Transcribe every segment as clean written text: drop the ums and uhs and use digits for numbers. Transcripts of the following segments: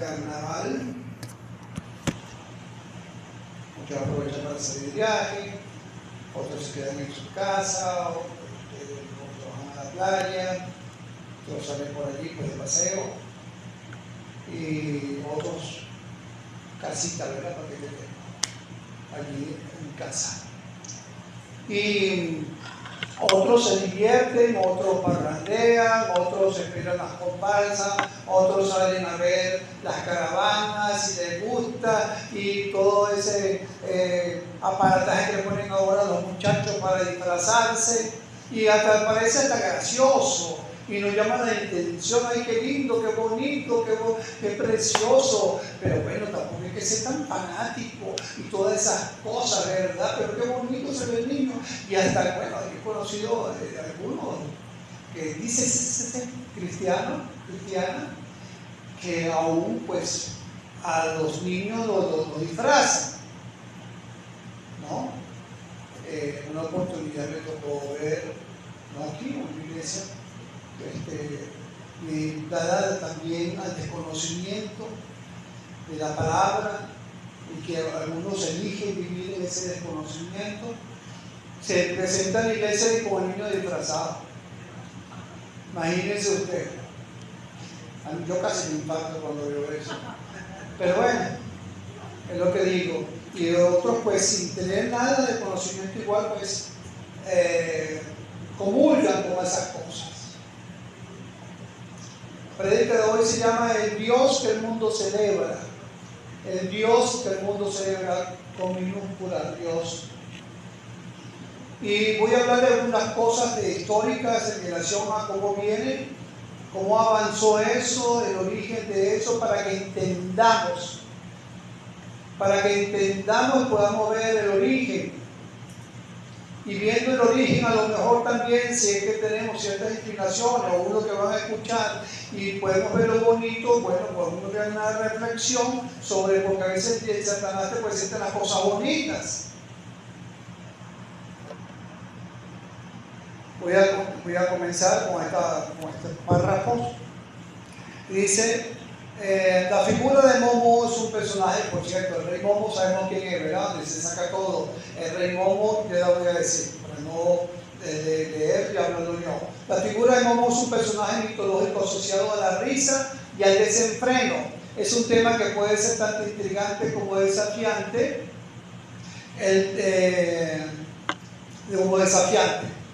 carnaval, muchos aprovechan para salir de viaje, otros se quedan en su casa, otros van a la playa, otros salen por allí pues, de paseo, y otros casita, ¿verdad? Para que queden allí en casa. Y otros se divierten, otros parrandean, otros esperan las comparsas, otros salen a ver las caravanas si les gusta y todo ese aparataje que le ponen ahora a los muchachos para disfrazarse y hasta parece hasta gracioso y nos llama la atención, ay qué lindo, qué bonito, qué precioso, pero bueno, tampoco hay que ser tan fanático y todas esas cosas, ¿verdad? Pero qué bonito se ve el niño y hasta, bueno, he conocido algunos que dicen ese cristiana, que aún pues a los niños los disfrazan, ¿no? Una oportunidad me tocó ver, no aquí, en una iglesia, dada también al desconocimiento de la palabra y que algunos eligen vivir en ese desconocimiento, se presenta en la iglesia como niño disfrazado. Imagínense usted. Yo casi me impacto cuando veo eso. Pero bueno, es lo que digo. Y otros pues sin tener nada de conocimiento igual pues comulgan con esas cosas. La prédica de hoy se llama El Dios que el mundo celebra. El Dios que el mundo celebra con minúscula, Dios. Y voy a hablar de algunas cosas históricas en relación a cómo viene, cómo avanzó eso, el origen de eso, para que entendamos y podamos ver el origen. Y viendo el origen, a lo mejor también, si es que tenemos ciertas inclinaciones o uno que van a escuchar y podemos ver lo bonito, bueno, podemos ver una reflexión sobre, porque a veces el Satanás te presenta las cosas bonitas. Voy a comenzar con este párrafo. Dice, la figura de Momo es un personaje, por cierto, el rey Momo sabemos quién es, ¿verdad? Donde se saca todo. El rey Momo, yo la voy a decir, para no leer y hablarlo yo. La figura de Momo es un personaje mitológico asociado a la risa y al desenfreno. Es un tema que puede ser tanto intrigante como desafiante.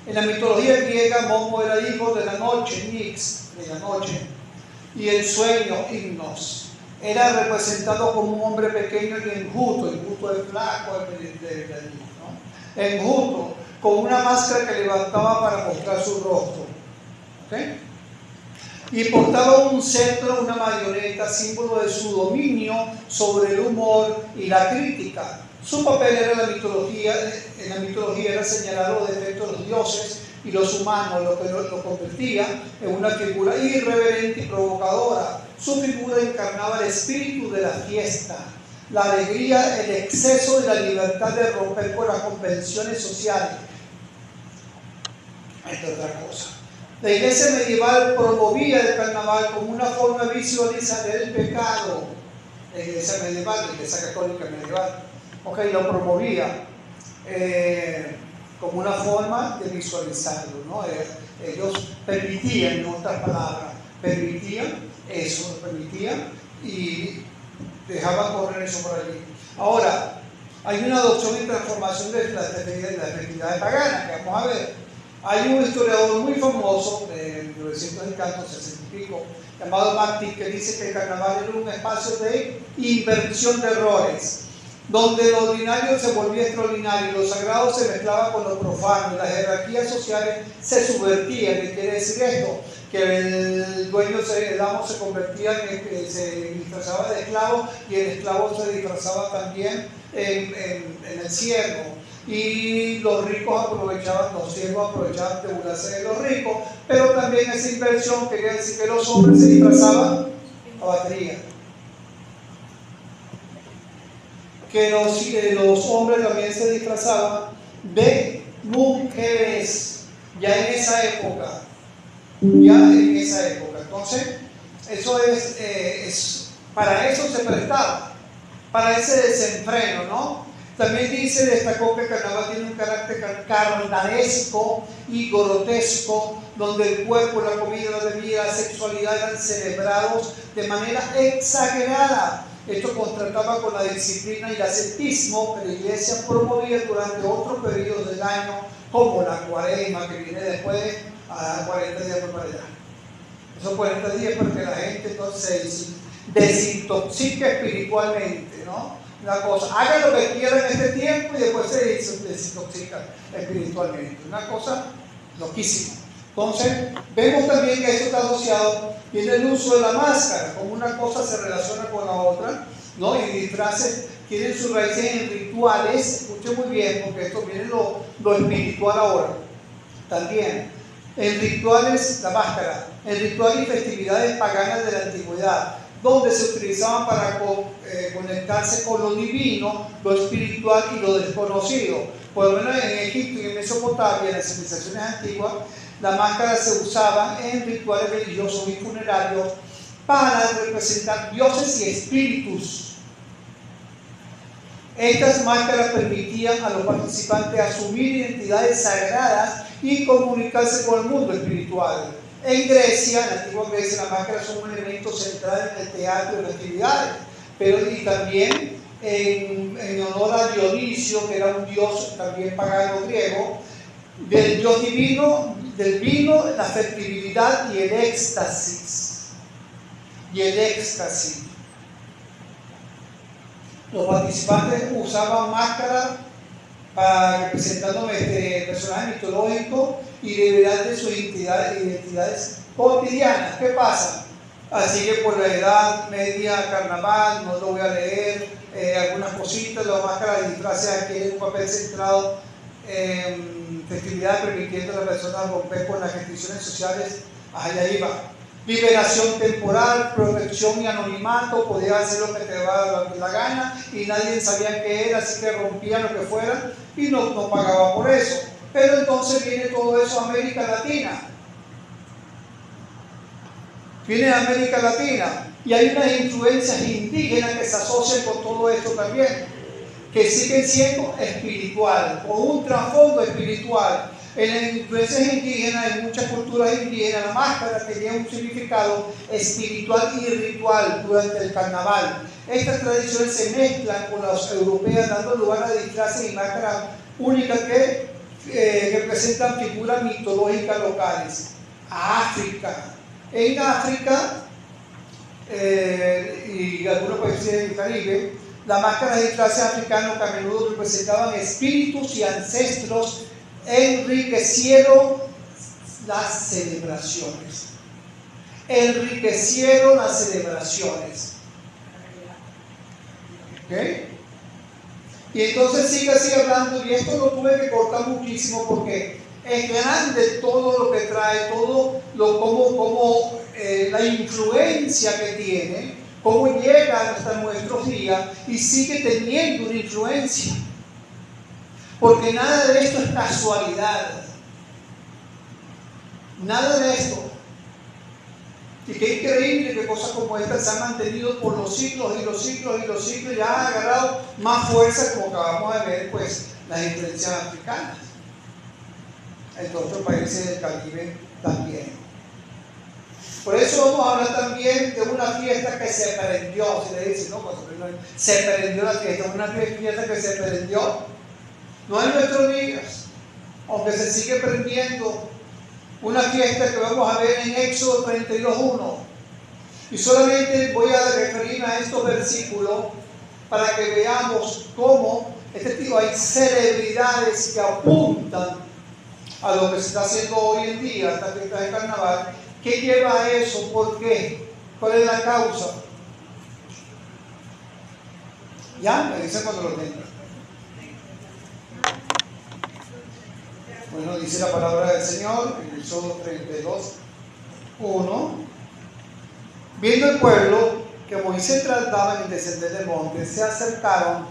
En la mitología griega, Momo era hijo de la noche, Nix, de la noche, y el sueño, Himnos. Era representado como un hombre pequeño y enjuto de flaco, ¿no? Enjuto, con una máscara que levantaba para mostrar su rostro. ¿Okay? Y portaba un cetro, una marioneta, símbolo de su dominio sobre el humor y la crítica. Su papel era en la mitología era señalar los defectos de los dioses y los humanos, lo que lo convertía en una figura irreverente y provocadora. Su figura encarnaba el espíritu de la fiesta, la alegría, el exceso de la libertad de romper con las convenciones sociales, entre otras cosas. La iglesia medieval promovía el carnaval como una forma de visualizar el pecado. La iglesia medieval, la iglesia católica medieval, lo promovía como una forma de visualizarlo, ¿no? Ellos permitían, en otras palabras, permitían y dejaban correr eso por allí. Ahora, hay una adopción y transformación de las festividades paganas que vamos a ver. Hay un historiador muy famoso de 1900 y tanto, 60 y pico, llamado Martí, que dice que el carnaval era un espacio de inversión de errores, donde lo ordinario se volvía extraordinario, lo sagrado se mezclaba con lo profano, y las jerarquías sociales se subvertían. ¿Qué quiere decir esto? Que el dueño, el amo se convertía se disfrazaba de esclavo y el esclavo se disfrazaba también en el siervo. Y los ricos los siervos aprovechaban de burlarse de los ricos, pero también esa inversión quería decir que los hombres se disfrazaban a batería. Que los hombres también se disfrazaban de mujeres, ya en esa época. Entonces, eso es Para eso se prestaba, para ese desenfreno, ¿no? También destacó que el carnaval tiene un carácter carnavesco y grotesco, donde el cuerpo, la comida, la bebida, la sexualidad eran celebrados de manera exagerada. Esto contrastaba con la disciplina y el ascetismo que la iglesia promovía durante otros periodos del año, como la cuaresma, que viene después a 40 días por allá. Esos 40 días para que la gente entonces se desintoxique espiritualmente, ¿no? Una cosa, hagan lo que quieran en este tiempo y después se desintoxican espiritualmente. Una cosa loquísima. Entonces, vemos también que esto está asociado, tiene el uso de la máscara, como una cosa se relaciona con la otra, ¿no? Y disfraces tienen sus raíces en rituales, escuchen muy bien, porque esto viene lo espiritual ahora, también. En rituales, la máscara, en rituales y festividades paganas de la antigüedad, donde se utilizaban para conectarse con lo divino, lo espiritual y lo desconocido. Por lo menos en Egipto y en Mesopotamia, en las civilizaciones antiguas, las máscaras se usaban en rituales religiosos y funerarios para representar dioses y espíritus. Estas máscaras permitían a los participantes asumir identidades sagradas y comunicarse con el mundo espiritual. En Grecia, en la antigua Grecia, las máscaras son un elemento central en el teatro y las actividades, pero y también en honor a Dionisio, que era un dios también pagano griego, del dios divino, del vino, la fertilidad y el éxtasis. Los participantes usaban máscaras representando personajes mitológicos y revelar sus identidades cotidianas. ¿Qué pasa? Así que por la Edad Media, carnaval, no lo voy a leer, algunas cositas, las máscaras de disfraces adquieren un papel centrado en festividades permitiendo a las personas romper con las restricciones sociales. Allá iba. Liberación temporal, protección y anonimato, podía hacer lo que te daba la gana y nadie sabía qué era, así que rompían lo que fuera y no pagaba por eso. Pero entonces viene todo eso a América Latina. Viene a América Latina y hay unas influencias indígenas que se asocian con todo esto también, que siguen siendo espiritual, con un trasfondo espiritual. En las influencias indígenas, en muchas culturas indígenas, la máscara tenía un significado espiritual y ritual durante el carnaval. Estas tradiciones se mezclan con las europeas, dando lugar a disfraces y máscaras únicas que representan figuras mitológicas locales. África. En África y algunos países del Caribe, las máscaras de disfraces africanos que a menudo representaban espíritus y ancestros enriquecieron las celebraciones. ¿Okay? Y entonces sigue hablando, y esto lo tuve que cortar muchísimo porque es grande todo lo que trae, como la influencia que tiene, cómo llega hasta nuestros días y sigue teniendo una influencia. Porque nada de esto es casualidad. Nada de esto. Y qué increíble que cosas como estas se han mantenido por los siglos y los siglos y los siglos y han agarrado más fuerza, como acabamos de ver, pues las influencias africanas. En otros países del Caribe también. Por eso vamos a hablar también de una fiesta que se prendió. Si le dicen, no, pues se prendió la fiesta, una fiesta que se prendió. No en nuestros días, aunque se sigue prendiendo, una fiesta que vamos a ver en Éxodo 32:1. Y solamente voy a referirme a estos versículos para que veamos cómo hay celebridades que apuntan a lo que se está haciendo hoy en día, esta fiesta de carnaval. ¿Qué lleva a eso? ¿Por qué? ¿Cuál es la causa? Ya, me dicen cuando lo tengan. Bueno, dice la palabra del Señor en Éxodo 32:1. Viendo el pueblo que Moisés trataba en descender del monte, se acercaron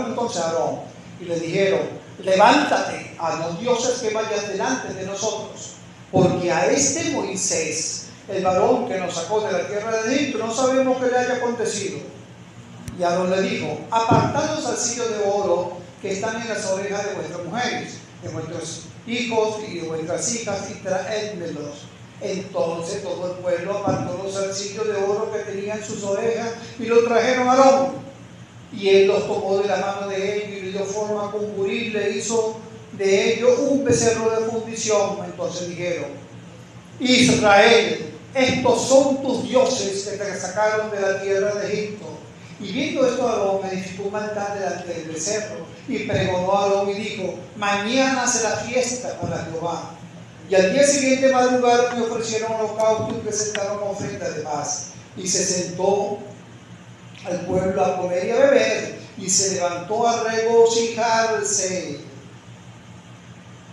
entonces a Aarón y le dijeron: levántate, a los dioses que vayan delante de nosotros, porque a este Moisés el varón que nos sacó de la tierra de Egipto, no sabemos qué le haya acontecido. Y Aarón le dijo, apartad los zarcillos de oro que están en las orejas de vuestras mujeres, de vuestros hijos y de vuestras hijas, y traédmelos. Entonces todo el pueblo apartó los zarcillos de oro que tenían en sus orejas y los trajeron a Aarón. Y él los tomó de la mano de ellos y le dio forma con buril, le hizo de ellos un becerro de fundición. Entonces dijeron, Israel, estos son tus dioses que te sacaron de la tierra de Egipto. Y viendo esto Aarón edificó un altar delante del becerro y pregonó a Aarón y dijo, mañana será fiesta para Jehová. Y al día siguiente madrugaron y ofrecieron holocausto y presentaron ofrenda de paz. Y se sentó al pueblo a comer y a beber, y se levantó a regocijarse.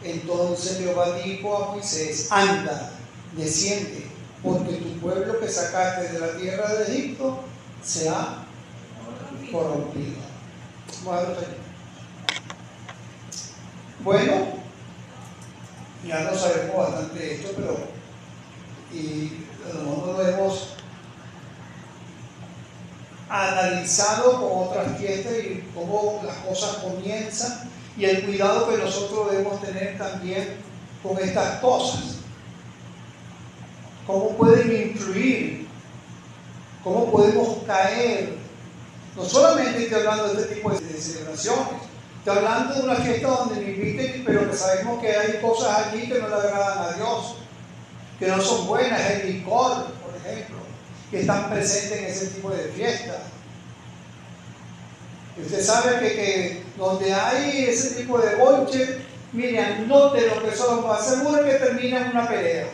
Entonces Jehová dijo a Moisés, anda, desciende, porque tu pueblo que sacaste de la tierra de Egipto se ha corrompido. Bueno, ya no sabemos bastante de esto, pero y a lo mejor lo hemos analizado con otras fiestas y cómo las cosas comienzan y el cuidado que nosotros debemos tener también con estas cosas. Cómo pueden influir, cómo podemos caer. No solamente estoy hablando de este tipo de celebraciones, estoy hablando de una fiesta donde me inviten, pero que sabemos que hay cosas allí que no le agradan a Dios, que no son buenas, el licor, por ejemplo, que están presentes en ese tipo de fiestas. Y usted sabe que donde hay ese tipo de bonche, miren, note lo que son, asegura que termina en una pelea,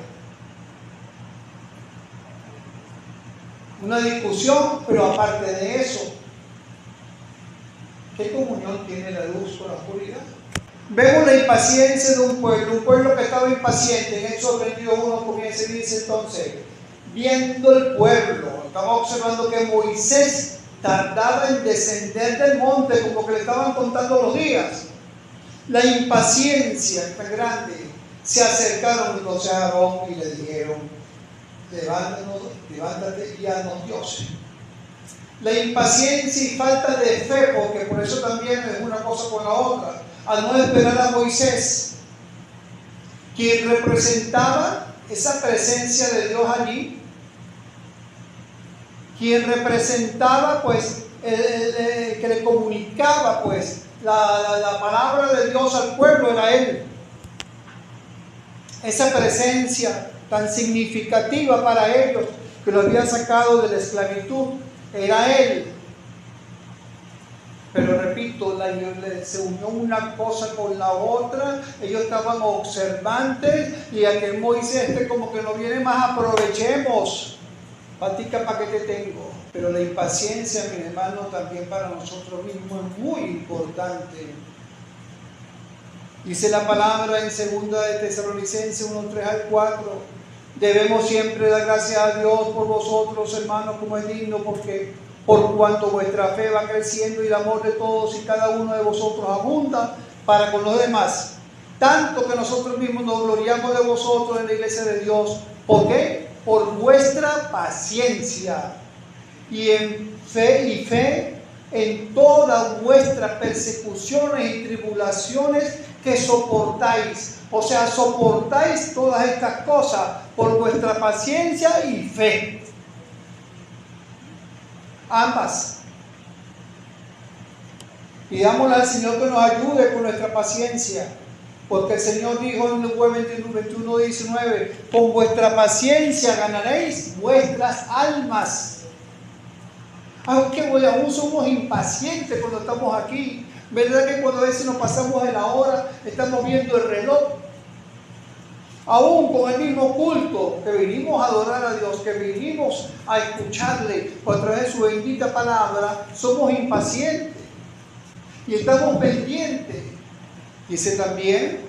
una discusión, pero aparte de eso, ¿qué comunión tiene la luz con la oscuridad? Vemos la impaciencia de un pueblo que estaba impaciente. En Éxodo 22:1 comienza y dice entonces, viendo el pueblo, estaba observando que Moisés tardaba en descender del monte, como que le estaban contando los días. La impaciencia tan grande, se acercaron entonces a Aarón y le dijeron, levántate y haznos dioses. La impaciencia y falta de fe, porque por eso también es una cosa con la otra, al no esperar a Moisés, quien representaba esa presencia de Dios allí, quien representaba pues, que le comunicaba pues la palabra de Dios al pueblo, era él. Esa presencia tan significativa para ellos, que lo había sacado de la esclavitud, era él. Pero repito, se unió una cosa con la otra. Ellos estaban observantes y aquel Moisés como que no viene más, aprovechemos. Patica, ¿para qué te tengo? Pero la impaciencia, mi hermano, también para nosotros mismos es muy importante. Dice la palabra en 2 de Tesalonicenses 1:3-4, debemos siempre dar gracias a Dios por vosotros, hermanos, como es digno, porque por cuanto vuestra fe va creciendo y el amor de todos y cada uno de vosotros abunda para con los demás, tanto que nosotros mismos nos gloriamos de vosotros en la iglesia de Dios. ¿Por qué? Por vuestra paciencia y en fe en todas vuestras persecuciones y tribulaciones que soportáis. O sea, soportáis todas estas cosas por vuestra paciencia y fe. Ambas. Pidámosle al Señor que nos ayude con nuestra paciencia, porque el Señor dijo en Lucas 21:19, con vuestra paciencia ganaréis vuestras almas. Aunque aún somos impacientes cuando estamos aquí, ¿verdad que cuando a veces nos pasamos de la hora, estamos viendo el reloj? Aún con el mismo culto, que vinimos a adorar a Dios, que vinimos a escucharle a través de su bendita palabra, somos impacientes y estamos pendientes. Dice también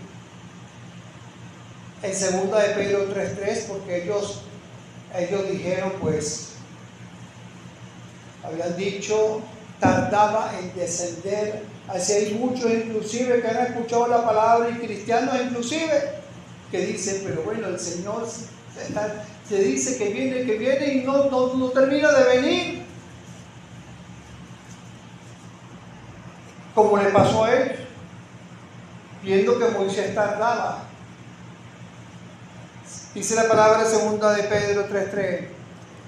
en 2 de Pedro 3:3, porque ellos dijeron, pues, habían dicho, tardaba en descender. Así hay muchos inclusive que han escuchado la palabra, y cristianos inclusive, que dicen, pero bueno, el Señor Se dice que viene y no termina de venir. Como le pasó a ellos, viendo que Moisés tardaba. Dice la palabra segunda de Pedro 3:3,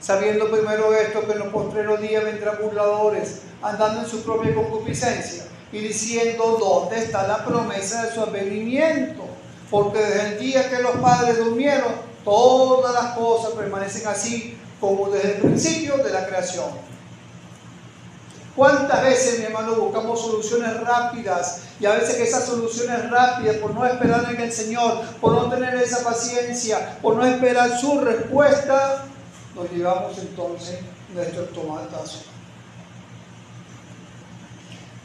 sabiendo primero esto, que en los postreros días vendrán burladores, andando en su propia concupiscencia, y diciendo, ¿dónde está la promesa de su advenimiento? Porque desde el día que los padres durmieron, todas las cosas permanecen así como desde el principio de la creación. ¿Cuántas veces, mi hermano, buscamos soluciones rápidas? Y a veces que esas soluciones rápidas, por no esperar en el Señor, por no tener esa paciencia, por no esperar su respuesta, nos llevamos entonces nuestro tomatazo.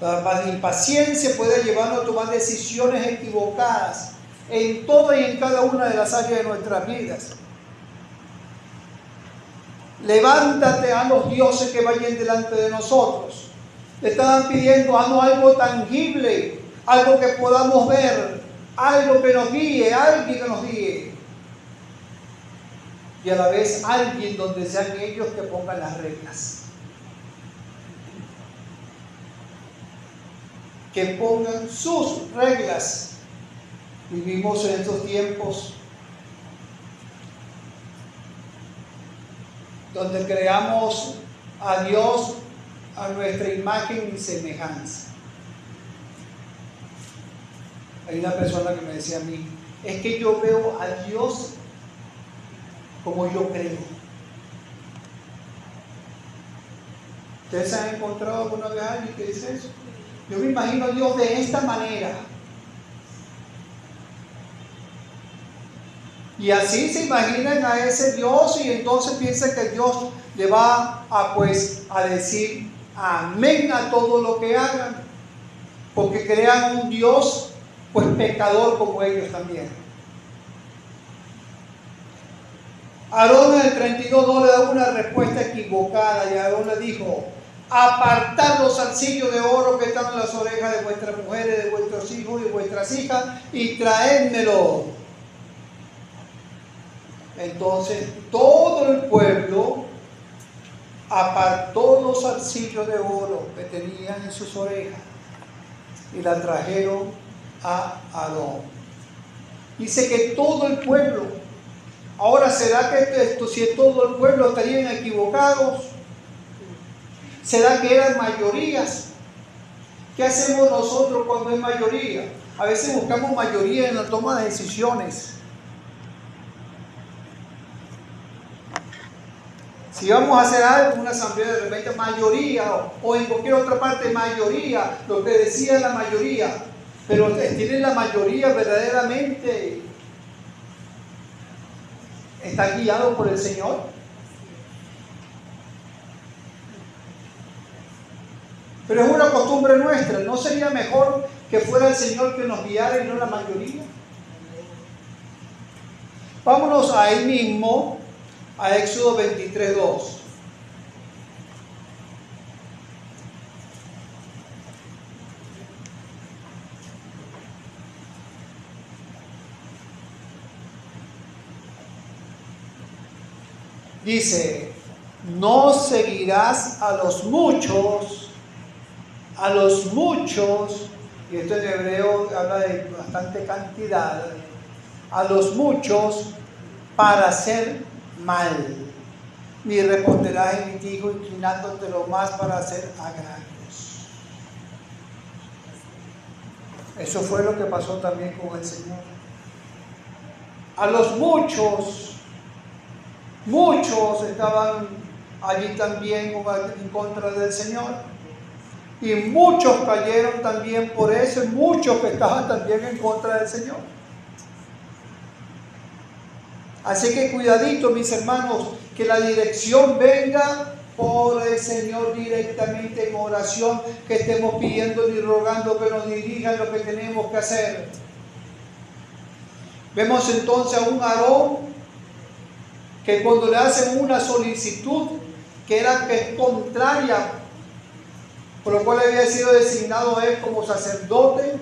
La impaciencia puede llevarnos a tomar decisiones equivocadas en toda y en cada una de las áreas de nuestras vidas. Levántate a los dioses que vayan delante de nosotros. Le estaban pidiendo, haznos algo tangible, algo que podamos ver, algo que nos guíe, alguien que nos guíe. Y a la vez alguien donde sean ellos que pongan las reglas. Que pongan sus reglas. Vivimos en estos tiempos donde creamos a Dios a nuestra imagen y semejanza. Hay una persona que me decía a mí, es que yo veo a Dios como yo creo. ¿Ustedes se han encontrado alguna vez a alguien que dice eso? Yo me imagino a Dios de esta manera. Y así se imaginan a ese Dios y entonces piensan que Dios le va a decir amén a todo lo que hagan, porque crean un Dios pues pecador como ellos también. Aarón en el 32 le da una respuesta equivocada y Aarón le dijo, apartad los zarcillos de oro que están en las orejas de vuestras mujeres, de vuestros hijos y de vuestras hijas y traédmelo. Entonces todo el pueblo apartó los zarcillos de oro que tenían en sus orejas y la trajeron a Aarón. Dice que todo el pueblo. Ahora, ¿será que si todo el pueblo estarían equivocados? ¿Será que eran mayorías? ¿Qué hacemos nosotros cuando hay mayoría? A veces buscamos mayoría en la toma de decisiones. Si vamos a hacer algo, una asamblea de repente mayoría, o en cualquier otra parte mayoría, lo que decía la mayoría, pero ¿tienen la mayoría verdaderamente? ¿Está guiado por el Señor? Pero es una costumbre nuestra. ¿No sería mejor que fuera el Señor que nos guiara y no la mayoría? Vámonos ahí mismo a Éxodo 23:2. Dice, no seguirás a los muchos, y esto en hebreo habla de bastante cantidad, a los muchos para hacer mal, ni responderás en ti, inclinándote lo más para hacer agravios. Eso fue lo que pasó también con el Señor. A los muchos estaban allí también en contra del Señor. Y muchos cayeron también por eso, y muchos que estaban también en contra del Señor. Así que cuidadito, mis hermanos, que la dirección venga por el Señor directamente en oración, que estemos pidiendo y rogando que nos dirijan lo que tenemos que hacer. Vemos entonces a un Aarón que cuando le hacen una solicitud que es contraria, por lo cual había sido designado a él como sacerdote,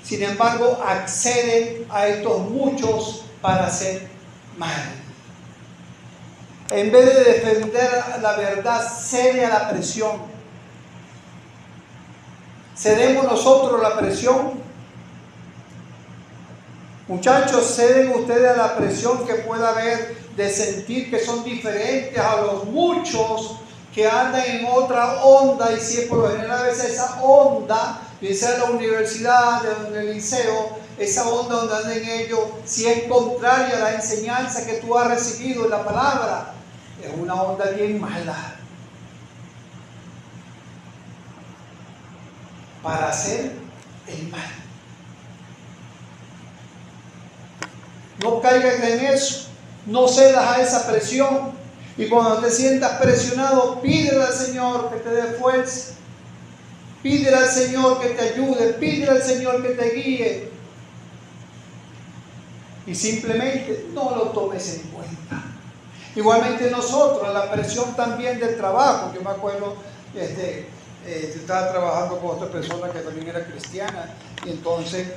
sin embargo accede a estos muchos para hacer mal. En vez de defender la verdad, cede a la presión. ¿Cedemos nosotros la presión? Muchachos, ¿ceden ustedes a la presión que pueda haber de sentir que son diferentes a los muchos que andan en otra onda? Y si por lo general a veces esa onda, bien sea la universidad, en el liceo, esa onda donde andan ellos, si es contraria a la enseñanza que tú has recibido en la palabra, es una onda bien mala para hacer el mal. No caigas en eso, no cedas a esa presión. Y cuando te sientas presionado, pídele al Señor que te dé fuerza, pídele al Señor que te ayude, pídele al Señor que te guíe. Y simplemente no lo tomes en cuenta. Igualmente nosotros, la presión también del trabajo. Yo me acuerdo, estaba trabajando con otra persona que también era cristiana, y entonces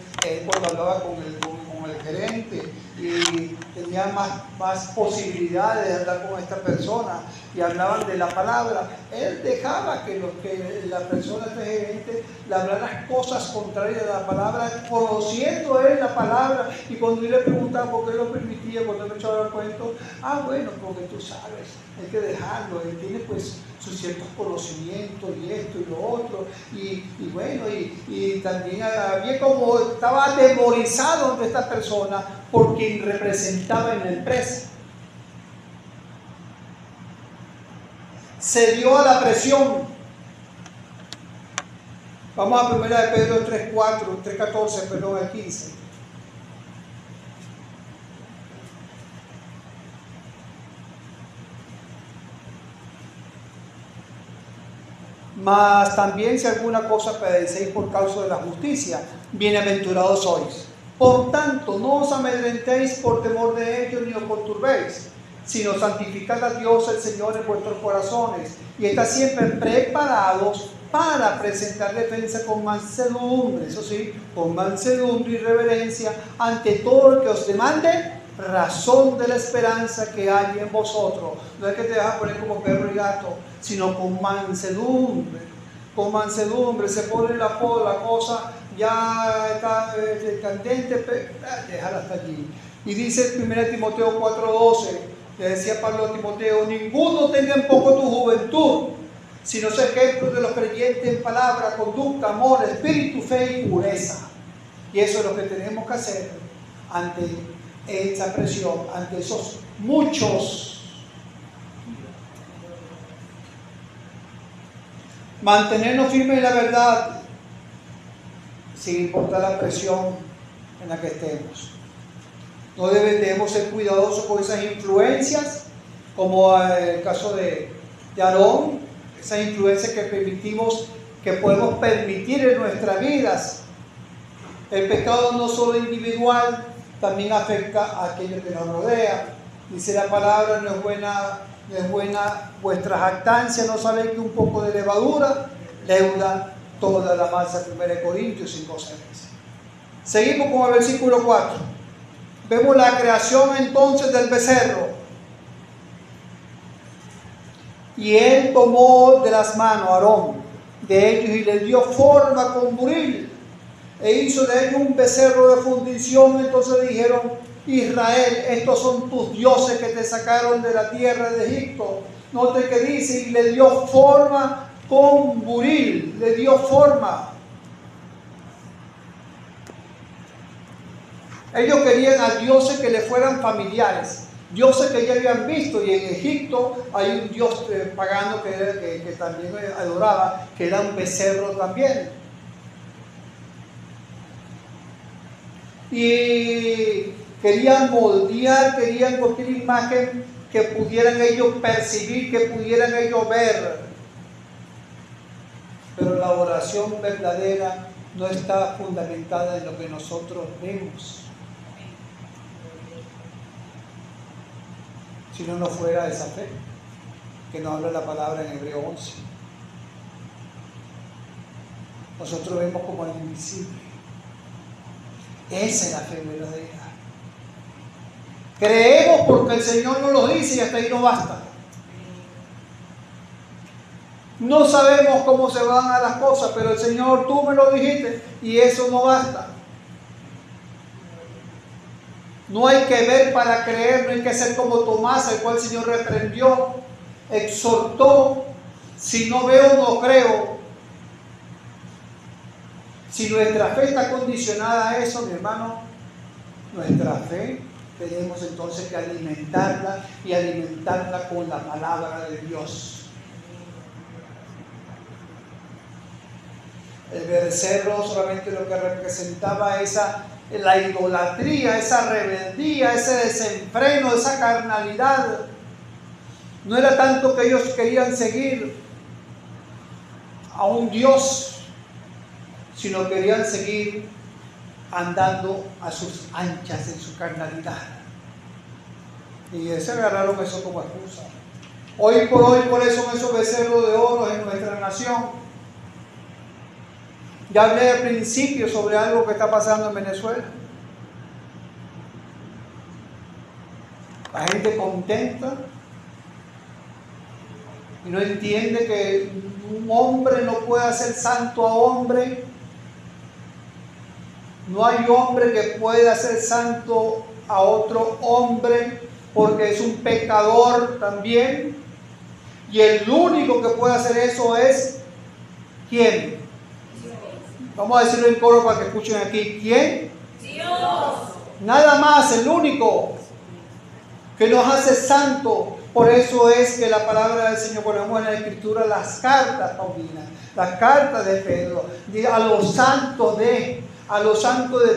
cuando hablaba con el gerente y tenía más posibilidades de hablar con esta persona y hablaban de la palabra, él dejaba que la persona, este gerente, le hablara cosas contrarias a la palabra, conociendo él la palabra. Y cuando yo le preguntaba por qué lo permitía, cuando me echaba el cuento, bueno, porque tú sabes, hay que dejarlo, él tiene pues sus ciertos conocimientos y esto y lo otro, y bueno, y también había como, estaba atemorizado ante esta persona por quien representaba en la empresa. Se dio a la presión. Vamos a 1 de Pedro 3:14, perdón, al 15. Mas también si alguna cosa padecéis por causa de la justicia, bienaventurados sois. Por tanto, no os amedrentéis por temor de ellos, ni os conturbéis, sino santificad a Dios el Señor en vuestros corazones, y estad siempre preparados para presentar defensa con mansedumbre, eso sí, con mansedumbre y reverencia, ante todo el que os demande razón de la esperanza que hay en vosotros. No es que te vas a poner como perro y gato, sino con mansedumbre. Con mansedumbre se pone la cosa, ya está candente, déjala hasta allí. Y dice 1 Timoteo 4:12, le decía Pablo a Timoteo: ninguno tenga en poco tu juventud, sino sea ejemplo de los creyentes en palabra, conducta, amor, espíritu, fe y pureza. Y eso es lo que tenemos que hacer ante esa presión, ante esos muchos. Mantenernos firmes en la verdad, sin importar la presión en la que estemos. No debemos ser cuidadosos con esas influencias, como el caso de Aarón, esas influencias que podemos permitir en nuestras vidas. El pecado no solo individual, también afecta a aquellos que nos rodean. Dice la palabra: no es buena vuestra jactancia, no sabéis que un poco de levadura leuda toda la masa. 1 Corintios 5:6. Seguimos con el versículo 4. Vemos la creación entonces del becerro. Y él tomó de las manos a Aarón de ellos y le dio forma con buril, e hizo de ellos un becerro de fundición. Entonces dijeron: Israel, estos son tus dioses que te sacaron de la tierra de Egipto. Note que dice: y le dio forma con buril, le dio forma. Ellos querían a dioses que le fueran familiares, dioses que ya habían visto, y en Egipto hay un dios pagano que también adoraba, que era un becerro también. Y querían moldear, querían cualquier imagen que pudieran ellos percibir, que pudieran ellos ver. Pero la oración verdadera no está fundamentada en lo que nosotros vemos. Si no fuera esa fe que nos habla la palabra en Hebreo 11. Nosotros vemos como el invisible. Esa es la fe verdadera. Creemos porque el Señor nos lo dice y hasta ahí no basta. No sabemos cómo se van a las cosas, pero el Señor, tú me lo dijiste y eso no basta. No hay que ver para creer, no hay que ser como Tomás, al cual el Señor reprendió, exhortó. Si no veo, no creo. Si nuestra fe está condicionada a eso, mi hermano, nuestra fe tenemos entonces que alimentarla y alimentarla con la palabra de Dios. El becerro solamente lo que representaba la idolatría, esa rebeldía, ese desenfreno, esa carnalidad. No era tanto que ellos querían seguir a un Dios, sino querían seguir andando a sus anchas en su carnalidad. Y se agarraron eso como excusa. Hoy por eso son esos becerros de oro en nuestra nación. Ya hablé al principio sobre algo que está pasando en Venezuela. La gente contenta y no entiende que un hombre no puede hacer santo a hombre. No hay hombre que pueda hacer santo a otro hombre porque es un pecador también. Y el único que puede hacer eso es ¿quién? Vamos a decirlo en coro para que escuchen aquí. ¿Quién? Dios. Nada más, el único que nos hace santo. Por eso es que la palabra del Señor ponemos en la Escritura las cartas paulinas, las cartas de Pedro, a los santos de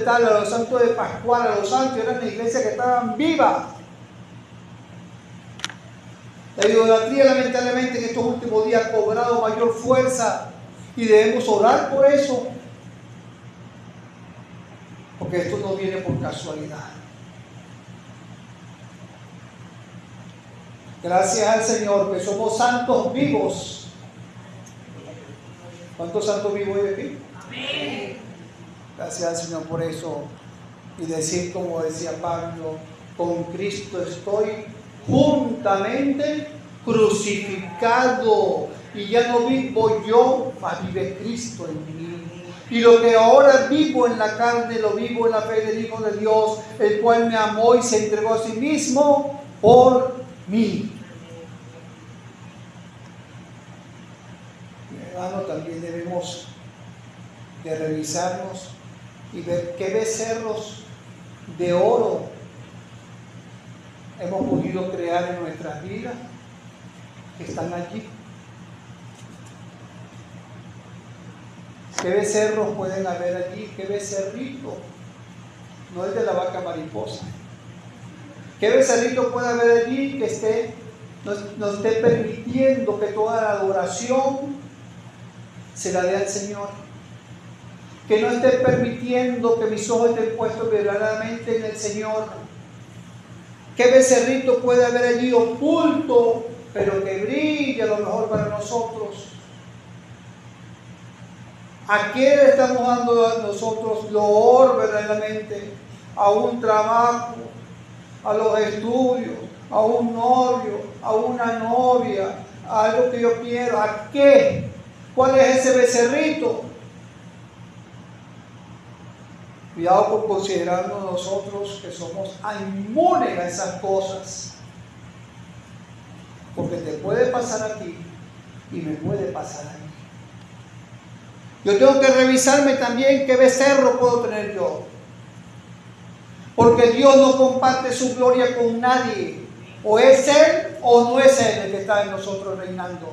tal, a los santos de Pascual, a los santos eran la iglesia que estaban vivas. La idolatría lamentablemente en estos últimos días ha cobrado mayor fuerza y debemos orar por eso. Porque esto no viene por casualidad. Gracias al Señor que somos santos vivos. ¿Cuántos santos vivos hay aquí? Amén. Gracias al Señor por eso. Y decir como decía Pablo, con Cristo estoy juntamente crucificado. Y ya no vivo yo, mas vive Cristo en mí. Y lo que ahora vivo en la carne, lo vivo en la fe del Hijo de Dios, el cual me amó y se entregó a sí mismo por mí. Mi hermano, también debemos de revisarnos y ver qué becerros de oro hemos podido crear en nuestras vidas que están allí. ¿Qué becerros pueden haber allí? ¿Qué becerrito? No es de la vaca mariposa. ¿Qué becerrito puede haber allí que nos esté permitiendo que toda la adoración se la dé al Señor? Que no esté permitiendo que mis ojos estén puestos verdaderamente en el Señor. ¿Qué becerrito puede haber allí oculto, pero que brille a lo mejor para nosotros? ¿A qué le estamos dando a nosotros loor verdaderamente? A un trabajo, a los estudios, a un novio, a una novia, a algo que yo quiero. ¿A qué? ¿Cuál es ese becerrito? Cuidado con considerarnos nosotros que somos inmunes a esas cosas. Porque te puede pasar a ti y me puede pasar a mí. Yo tengo que revisarme también qué becerro puedo tener yo. Porque Dios no comparte su gloria con nadie. O es Él o no es Él el que está en nosotros reinando.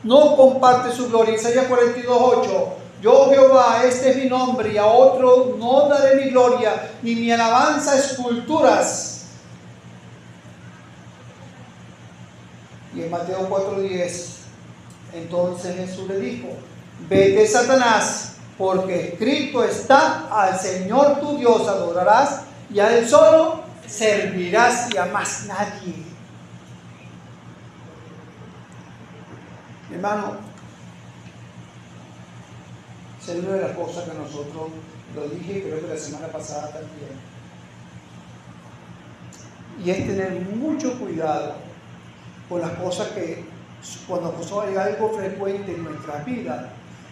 No comparte su gloria. Isaías 42:8. Yo Jehová, este es mi nombre, y a otro no daré mi gloria, ni mi alabanza a esculturas. Y en Mateo 4:10, entonces Jesús le dijo: vete, Satanás, porque escrito está: al Señor tu Dios adorarás, y a Él solo servirás, y a más nadie. Mi hermano, esa es una de las cosas que nosotros, lo dije creo que la semana pasada también, y es tener mucho cuidado con las cosas que cuando hay algo frecuente en nuestra vida,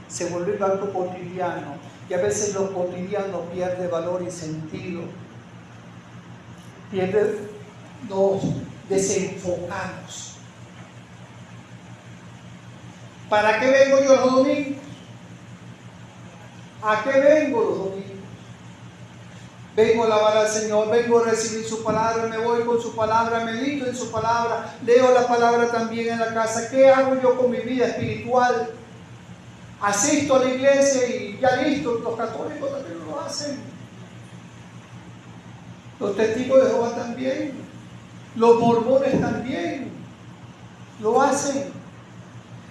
se vuelve algo cotidiano, y a veces lo cotidiano pierde valor y sentido. Nos desenfocamos. ¿Para qué vengo yo los domingos? ¿A qué vengo los domingos? Vengo a alabar al Señor, vengo a recibir su palabra, me voy con su palabra, medito en su palabra, leo la palabra también en la casa. ¿Qué hago yo con mi vida espiritual? Asisto a la iglesia y ya listo, los católicos también lo hacen. Los testigos de Jehová también, los mormones también lo hacen.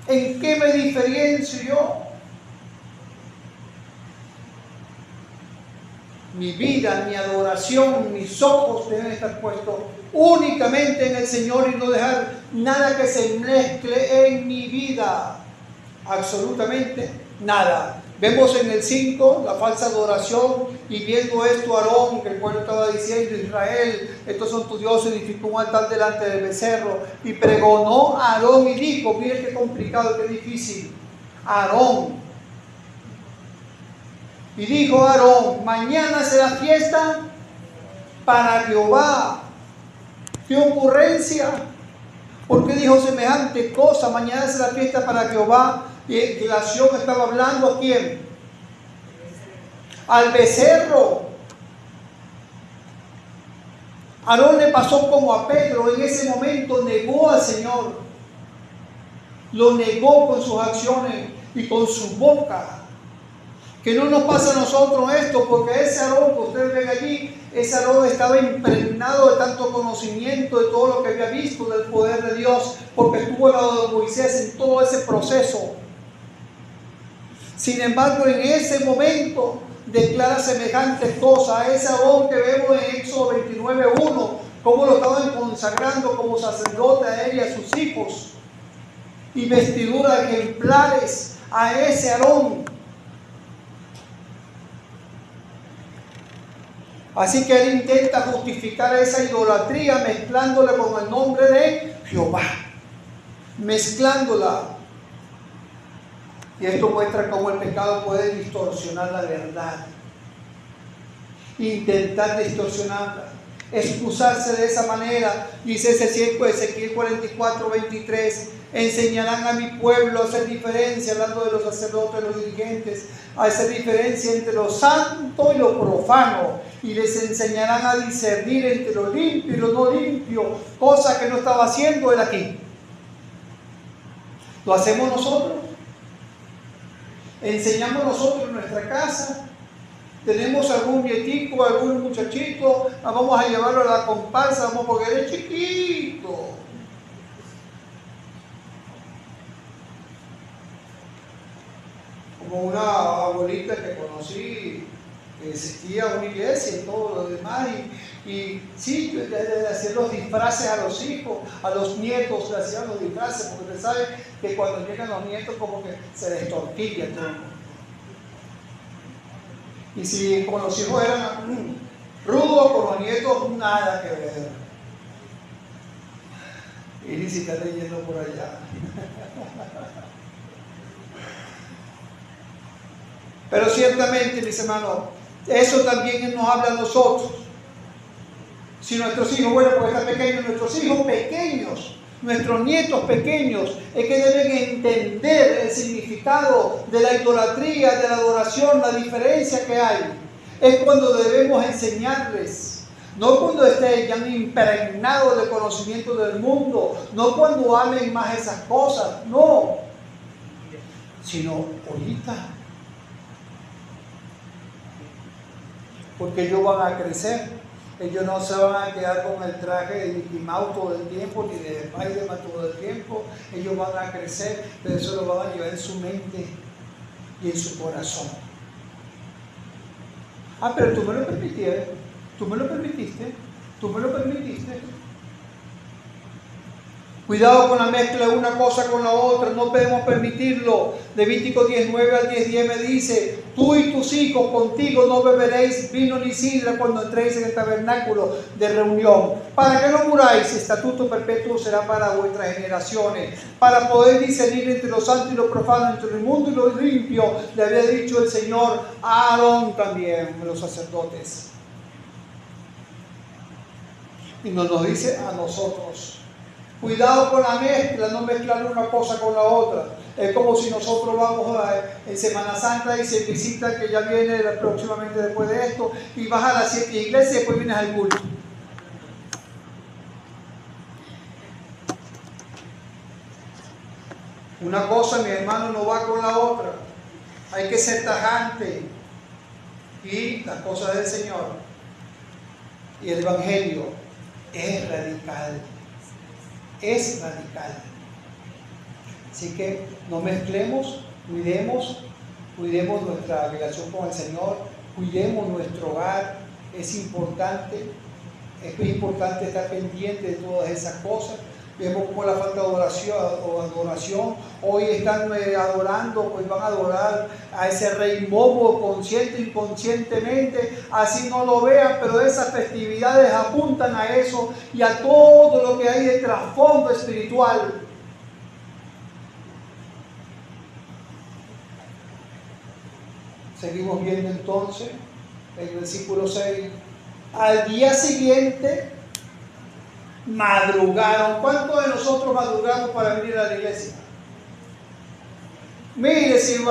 ¿En qué me diferencio yo? Mi vida, mi adoración, mis ojos deben estar puestos únicamente en el Señor y no dejar nada que se mezcle en mi vida. Absolutamente nada. Vemos en el 5 la falsa adoración, y viendo esto Aarón, que el pueblo estaba diciendo: Israel, estos son tus dioses, edificó un altar delante del becerro, y pregonó a Aarón y dijo, mire qué complicado, qué difícil, Aarón, y dijo Aarón: mañana será fiesta para Jehová. ¿Qué ocurrencia? ¿Por qué dijo semejante cosa? Mañana será fiesta para Jehová. Y la acción estaba hablando ¿a quién? Al becerro. Aarón le pasó como a Pedro, en ese momento negó al Señor. Lo negó con sus acciones y con su boca. Que no nos pasa a nosotros esto, porque ese Aarón que ustedes ven allí, ese Aarón estaba impregnado de tanto conocimiento de todo lo que había visto del poder de Dios, porque estuvo al lado de Moisés en todo ese proceso. Sin embargo, en ese momento declara semejantes cosas a ese Aarón que vemos en Éxodo 29:1, cómo lo estaban consagrando como sacerdote a él y a sus hijos, y vestiduras ejemplares a ese Aarón. Así que él intenta justificar esa idolatría mezclándola con el nombre de Jehová, mezclándola. Y esto muestra cómo el pecado puede distorsionar la verdad, intentar distorsionarla, excusarse de esa manera. Dice Ezequiel 44:23, enseñarán a mi pueblo a hacer diferencia, hablando de los sacerdotes, los dirigentes, a hacer diferencia entre lo santo y lo profano, y les enseñarán a discernir entre lo limpio y lo no limpio, cosa que no estaba haciendo él aquí. ¿Lo hacemos nosotros? ¿Enseñamos nosotros en nuestra casa? ¿Tenemos algún nietico, algún muchachito? Vamos a llevarlo a la comparsa, vamos porque él es chiquito. Como una abuelita que conocí, que existía una iglesia y todo lo demás, y sí, de hacer los disfraces a los hijos, a los nietos le hacían los disfraces, porque usted sabe que cuando llegan los nietos como que se destortilla todo el mundo. Y si con los hijos eran rudos, con los nietos nada que ver. Y ni si está leyendo por allá. Pero ciertamente, mis hermanos, eso también nos habla a nosotros. Si nuestros hijos, bueno, pues están pequeños, nuestros hijos pequeños, nuestros nietos pequeños, es que deben entender el significado de la idolatría, de la adoración, la diferencia que hay. Es cuando debemos enseñarles, no cuando estén ya impregnados de conocimiento del mundo, no cuando amen más esas cosas, no, sino ahorita. Porque ellos van a crecer, ellos no se van a quedar con el traje de Mickey Mouse todo el tiempo, ni de Spider-Man todo el tiempo. Ellos van a crecer, pero eso lo van a llevar en su mente y en su corazón. Ah, pero tú me lo permitiste, tú me lo permitiste, tú me lo permitiste. Cuidado con la mezcla de una cosa con la otra, no podemos permitirlo. Levítico 19 al 10 me dice: tú y tus hijos contigo no beberéis vino ni sidra cuando entréis en el tabernáculo de reunión, para que no muráis. Estatuto perpetuo será para vuestras generaciones, para poder discernir entre lo santo y lo profano, entre lo inmundo y lo limpio, le había dicho el Señor a Aarón también, a los sacerdotes. Y nos dice a nosotros: cuidado con la mezcla, no mezclar una cosa con la otra. Es como si nosotros vamos en Semana Santa y se visita, que ya viene próximamente después de esto, y vas a las 7 iglesias y después vienes al culto. Una cosa, mi hermano, no va con la otra. Hay que ser tajante. Y las cosas del Señor y el Evangelio es radical. Es radical. Así que no mezclemos, cuidemos nuestra relación con el Señor, cuidemos nuestro hogar. Es importante estar pendiente de todas esas cosas. Vemos como la falta de adoración. Hoy están adorando, pues van a adorar a ese rey momo, consciente e inconscientemente, así no lo vean, pero esas festividades apuntan a eso y a todo lo que hay de trasfondo espiritual. Seguimos viendo entonces el versículo 6. Al día siguiente madrugaron. ¿Cuántos de nosotros madrugamos para venir a la iglesia? Mire, si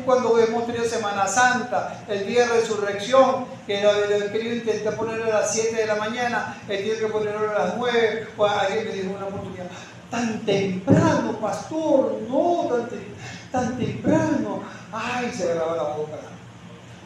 cuando hemos tenido Semana Santa, el día de resurrección, que lo he querido intentar ponerlo a las 7 de la mañana, he tenido que ponerlo a las 9, pues alguien me dijo una oportunidad: tan temprano, pastor, no, tan temprano. Ay, se agarraba la boca.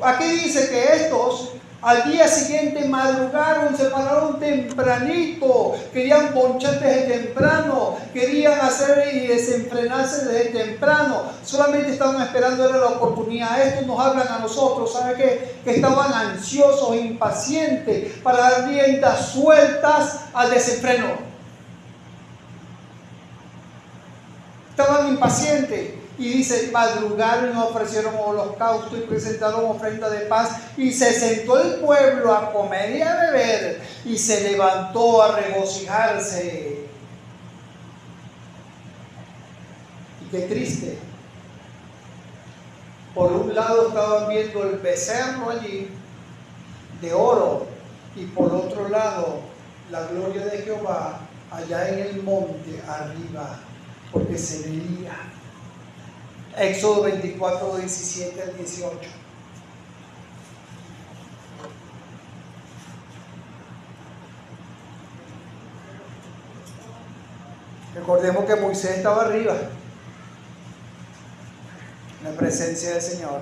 Aquí dice que estos al día siguiente madrugaron, se pararon tempranito, querían ponchar desde temprano, querían hacer y desenfrenarse desde temprano, solamente estaban esperando era la oportunidad. Esto nos hablan a nosotros, ¿sabe qué? Que estaban ansiosos, impacientes para dar riendas sueltas al desenfreno. Estaban impacientes. Y dice: madrugaron y ofrecieron holocausto y presentaron ofrenda de paz, y se sentó el pueblo a comer y a beber, y se levantó a regocijarse. Y qué triste. Por un lado estaban viendo el becerro allí de oro, y por otro lado la gloria de Jehová allá en el monte arriba, porque se veía. Éxodo 24, 17 al 18. Recordemos que Moisés estaba arriba, en la presencia del Señor.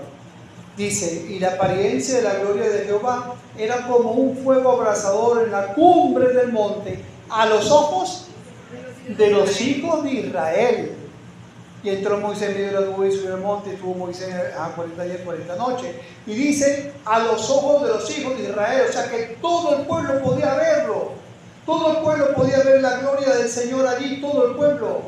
Dice: y la apariencia de la gloria de Jehová era como un fuego abrasador en la cumbre del monte, a los ojos de los hijos de Israel. Y entró Moisés en medio de la nube y subió al monte, y estuvo Moisés 40 días y 40 noches. Y dice: a los ojos de los hijos de Israel, o sea que todo el pueblo podía verlo. Todo el pueblo podía ver la gloria del Señor allí, todo el pueblo.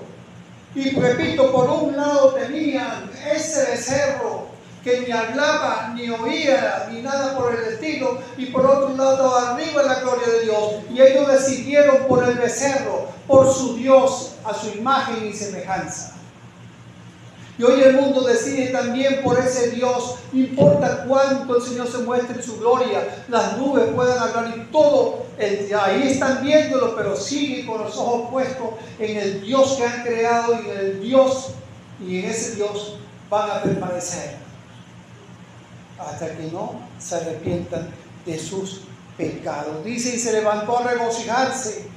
Y repito, por un lado tenían ese becerro que ni hablaba, ni oía, ni nada por el estilo, y por otro lado arriba la gloria de Dios. Y ellos decidieron por el becerro, por su Dios, a su imagen y semejanza. Y hoy el mundo decide también por ese Dios. No importa cuánto el Señor se muestre en su gloria, las nubes puedan hablar y todo, ahí están viéndolo, pero siguen con los ojos puestos en el Dios que han creado, y en el Dios, y en ese Dios van a permanecer hasta que no se arrepientan de sus pecados. Dice: y se levantó a regocijarse.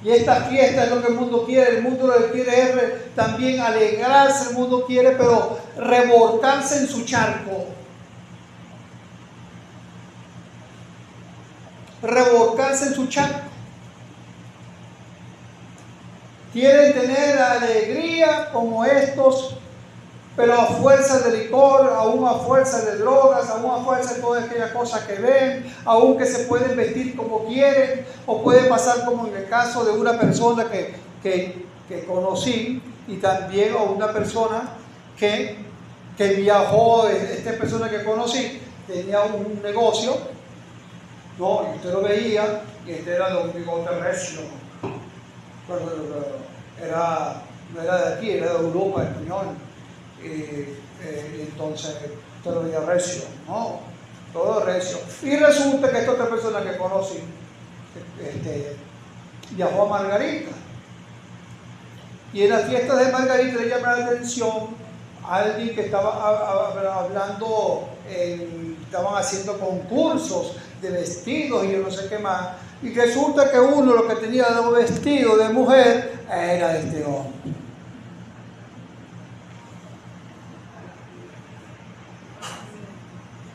Y esta fiesta es lo que el mundo quiere. El mundo lo que quiere es también alegrarse. El mundo quiere, pero revolcarse en su charco. Revolcarse en su charco. Quieren tener alegría como estos, pero a fuerza de licor, aún a fuerza de drogas, aún a fuerza de todas aquellas cosas que ven, aún que se pueden vestir como quieren, o puede pasar como en el caso de una persona que que conocí, y también a una persona que viajó. Esta persona que conocí tenía un negocio, ¿no? Y usted lo veía, y este era de un bigote recio, pero no era de aquí, era de Europa, español, y entonces usted lo veía recio, ¿no? Todo recio. Y resulta que esta otra persona que conocí viajó a Margarita. Y en las fiestas de Margarita le llamó la atención a alguien que estaba hablando, estaban haciendo concursos de vestidos y yo no sé qué más. Y resulta que uno lo que tenía de vestido de mujer era este hombre.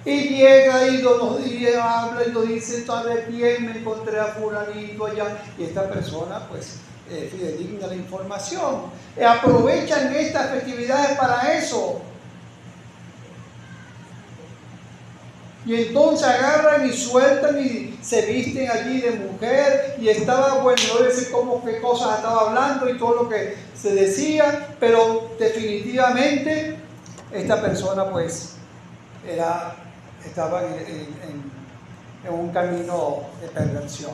Y llega y habla y nos dice, ¿sabe quién? Me encontré a fulanito allá. Y esta persona, pues, fidedigna la información. Aprovechan estas festividades para eso. Y entonces agarran y sueltan y se visten allí de mujer. Y estaba, bueno, no sé cómo, qué cosas estaba hablando y todo lo que se decía. Pero definitivamente esta persona, pues, estaba en un camino de perversión.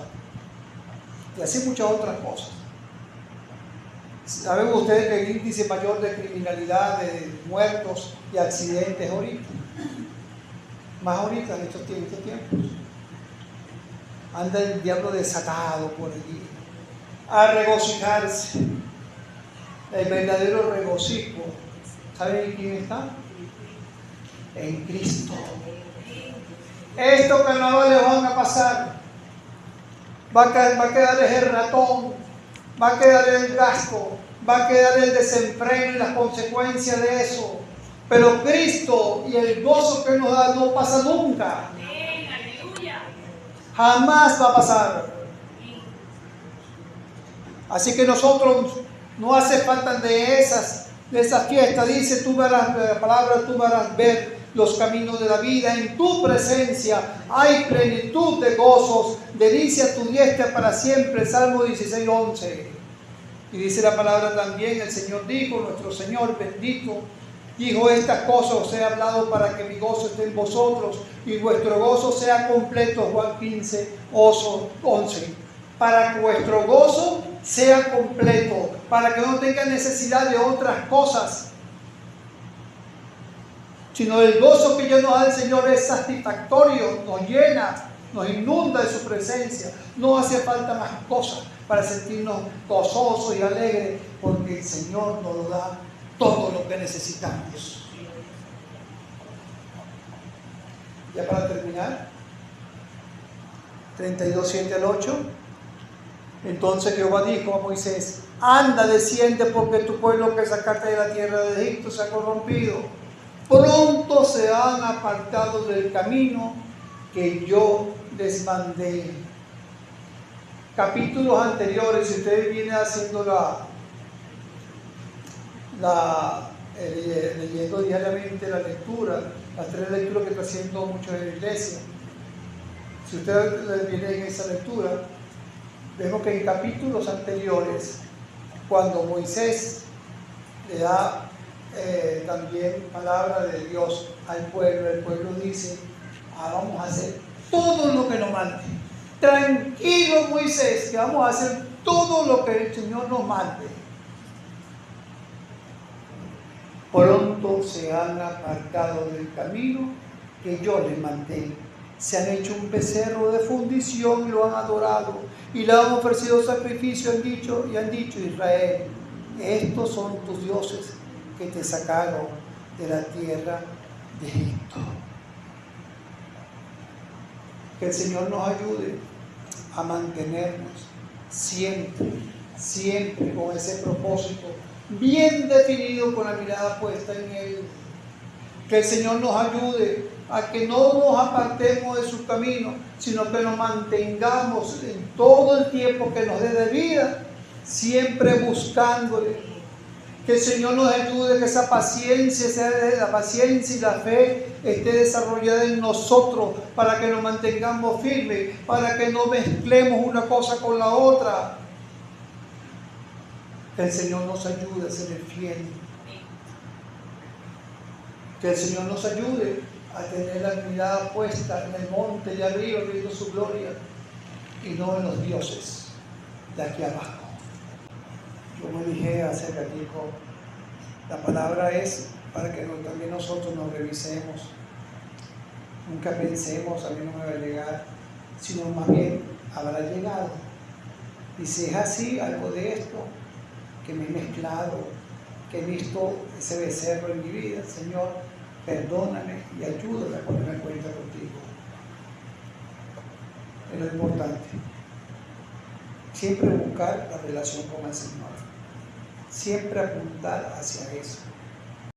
Y así muchas otras cosas. ¿Saben ustedes que el índice mayor de criminalidad, de muertos y accidentes ahorita? Más ahorita en estos tiempos. Anda el diablo desatado por allí. A regocijarse. El verdadero regocijo. ¿Saben en quién está? En Cristo. Estos carnavales van a pasar. Va a quedar el ratón, va a quedar el gasto, va a quedar el desenfreno y las consecuencias de eso. Pero Cristo y el gozo que nos da no pasa nunca. Jamás va a pasar. Así que nosotros no hace falta de esas fiestas. Dice, tú verás, la palabra, tú verás ver los caminos de la vida. En tu presencia hay plenitud de gozos, delicia tu diestra para siempre. Salmo 16:11. Y dice la palabra también, el Señor dijo, nuestro Señor bendito, dijo, estas cosas os he hablado para que mi gozo esté en vosotros y vuestro gozo sea completo. Juan 15:11. Para que vuestro gozo sea completo, para que no tengan necesidad de otras cosas, sino el gozo que ya nos da el Señor es satisfactorio, nos llena, nos inunda de su presencia. No hace falta más cosas para sentirnos gozosos y alegres, porque el Señor nos da todo lo que necesitamos. Ya para terminar, 32:7-8. Entonces Jehová dijo a Moisés, anda, desciende, porque tu pueblo que sacaste de la tierra de Egipto se ha corrompido. Pronto se han apartado del camino que yo les mandé. Capítulos anteriores, si ustedes vienen haciendo leyendo diariamente la lectura, las 3 lecturas que está haciendo muchos en la iglesia, si ustedes vienen en esa lectura, vemos que en capítulos anteriores, cuando Moisés le da también palabra de Dios al pueblo, el pueblo dice, vamos a hacer todo lo que nos mande. Tranquilo, Moisés, que vamos a hacer todo lo que el Señor nos mande. Pronto se han apartado del camino que yo les mandé. Se han hecho un becerro de fundición y lo han adorado, y le han ofrecido sacrificio, y han dicho, Israel, estos son tus dioses que te sacaron de la tierra de Egipto. Que el Señor nos ayude a mantenernos siempre con ese propósito bien definido, con la mirada puesta en Él. Que el Señor nos ayude a que no nos apartemos de su camino, sino que nos mantengamos en todo el tiempo que nos dé de vida, siempre buscándole. Que el Señor nos ayude, que esa paciencia, la paciencia y la fe esté desarrollada en nosotros, para que nos mantengamos firmes, para que no mezclemos una cosa con la otra. Que el Señor nos ayude a ser fiel. Que el Señor nos ayude a tener la mirada puesta en el monte de arriba viendo su gloria y no en los dioses de aquí abajo. Yo me dije hace ratito, la palabra es para que también nosotros nos revisemos. Nunca pensemos, a mí no me va a llegar, sino más bien habrá llegado. Y si es así, algo de esto que me he mezclado, que he visto ese becerro en mi vida, Señor, perdóname y ayúdame a ponerme en cuenta contigo. Es lo importante. Siempre buscar la relación con el Señor. Siempre apuntar hacia eso.